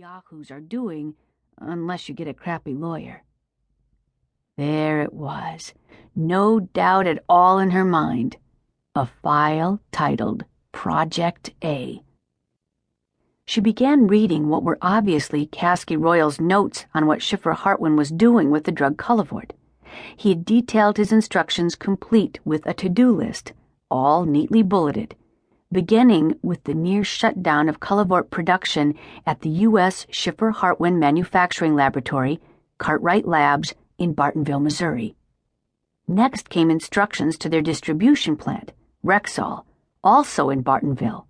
yahoos are doing, unless you get a crappy lawyer. There it was, no doubt at all in her mind, a file titled Project A. She began reading what were obviously Caskie Royal's notes on what Schiffer Hartwin was doing with the drug Cullivort. He had detailed his instructions complete with a to-do list, all neatly bulleted, beginning with the near shutdown of Cullivort production at the U.S. Schiffer Hartwin Manufacturing Laboratory, Cartwright Labs, in Bartonville, Missouri. Next came instructions to their distribution plant, Rexall, also in Bartonville.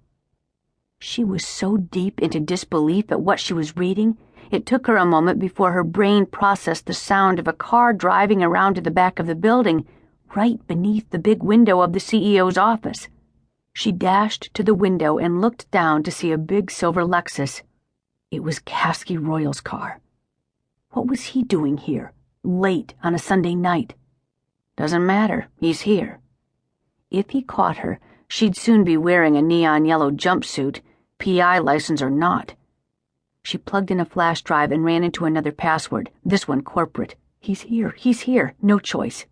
She was so deep into disbelief at what she was reading, it took her a moment before her brain processed the sound of a car driving around to the back of the building, right beneath the big window of the CEO's office. She dashed to the window and looked down to see a big silver Lexus. It was Caskie Royal's car. What was he doing here, late on a Sunday night? Doesn't matter, he's here. If he caught her, she'd soon be wearing a neon yellow jumpsuit, PI license or not. She plugged in a flash drive and ran into another password, this one corporate. He's here, no choice.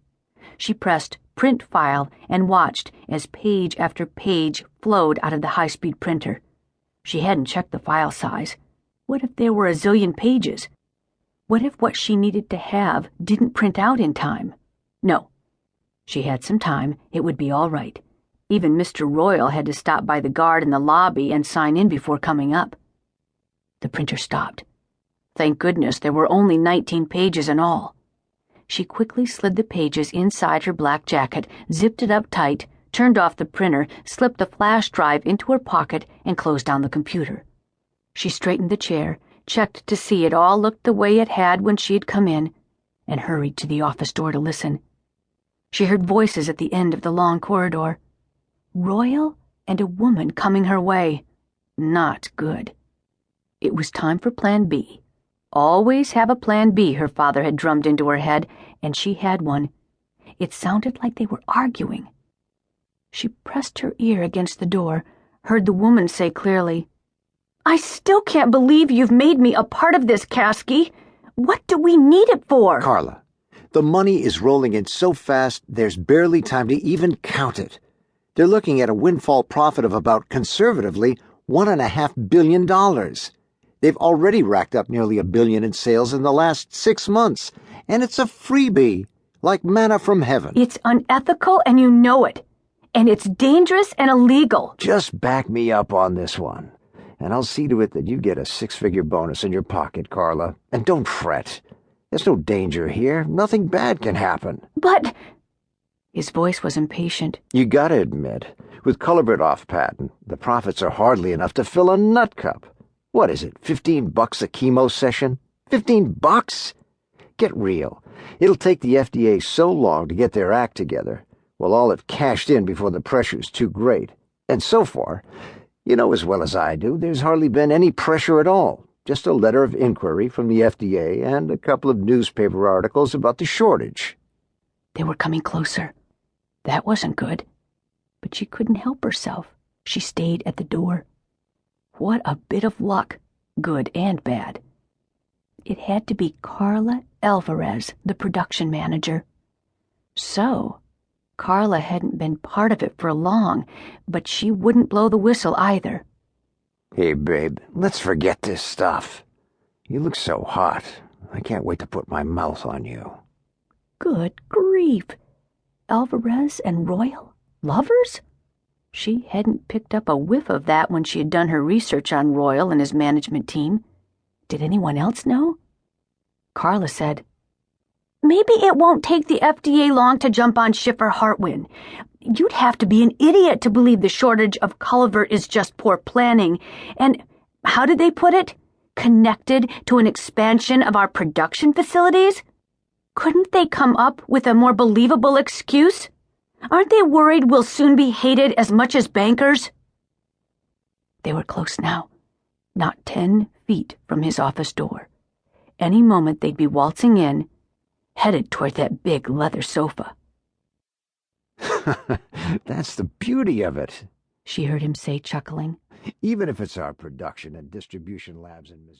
She pressed print file and watched as page after page flowed out of the high-speed printer. She hadn't checked the file size. What if there were a zillion pages? What if what she needed to have didn't print out in time? No. She had some time. It would be all right. Even Mr. Royal had to stop by the guard in the lobby and sign in before coming up. The printer stopped. Thank goodness there were only 19 pages in all. She quickly slid the pages inside her black jacket, zipped it up tight, turned off the printer, slipped the flash drive into her pocket, and closed down the computer. She straightened the chair, checked to see it all looked the way it had when she had come in, and hurried to the office door to listen. She heard voices at the end of the long corridor. Royal and a woman coming her way. Not good. It was time for Plan B. Always have a Plan B, her father had drummed into her head, and she had one. It sounded like they were arguing. She pressed her ear against the door, heard the woman say clearly, "I still can't believe you've made me a part of this, Caskie. What do we need it for?" Carla, the money is rolling in so fast there's barely time to even count it. They're looking at a windfall profit of about, conservatively, $1.5 billion. They've already racked up nearly $1 billion in sales in the last 6 months, and it's a freebie, like manna from heaven. It's unethical and you know it, and it's dangerous and illegal. Just back me up on this one, and I'll see to it that you get a 6-figure bonus in your pocket, Carla. And don't fret. There's no danger here. Nothing bad can happen. But... His voice was impatient. You gotta admit, with Cullivort off patent, the profits are hardly enough to fill a nut cup. What is it, $15 a chemo session? $15? Get real. It'll take the FDA so long to get their act together. We'll all have cashed in before the pressure's too great. And so far, you know as well as I do, there's hardly been any pressure at all. Just a letter of inquiry from the FDA and a couple of newspaper articles about the shortage. They were coming closer. That wasn't good. But she couldn't help herself. She stayed at the door. What a bit of luck, good and bad. It had to be Carla Alvarez, the production manager. So, Carla hadn't been part of it for long, but she wouldn't blow the whistle either. Hey, babe, let's forget this stuff. You look so hot. I can't wait to put my mouth on you. Good grief. Alvarez and Royal? Lovers? She hadn't picked up a whiff of that when she had done her research on Royal and his management team. Did anyone else know? Carla said, "Maybe it won't take the FDA long to jump on Schiffer Hartwin. You'd have to be an idiot to believe the shortage of Cullivort is just poor planning. And, how did they put it? Connected to an expansion of our production facilities? Couldn't they come up with a more believable excuse? Aren't they worried we'll soon be hated as much as bankers?" They were close now, not 10 feet from his office door. Any moment they'd be waltzing in, headed toward that big leather sofa. That's the beauty of it, she heard him say, chuckling. Even if it's our production and distribution labs in Missouri.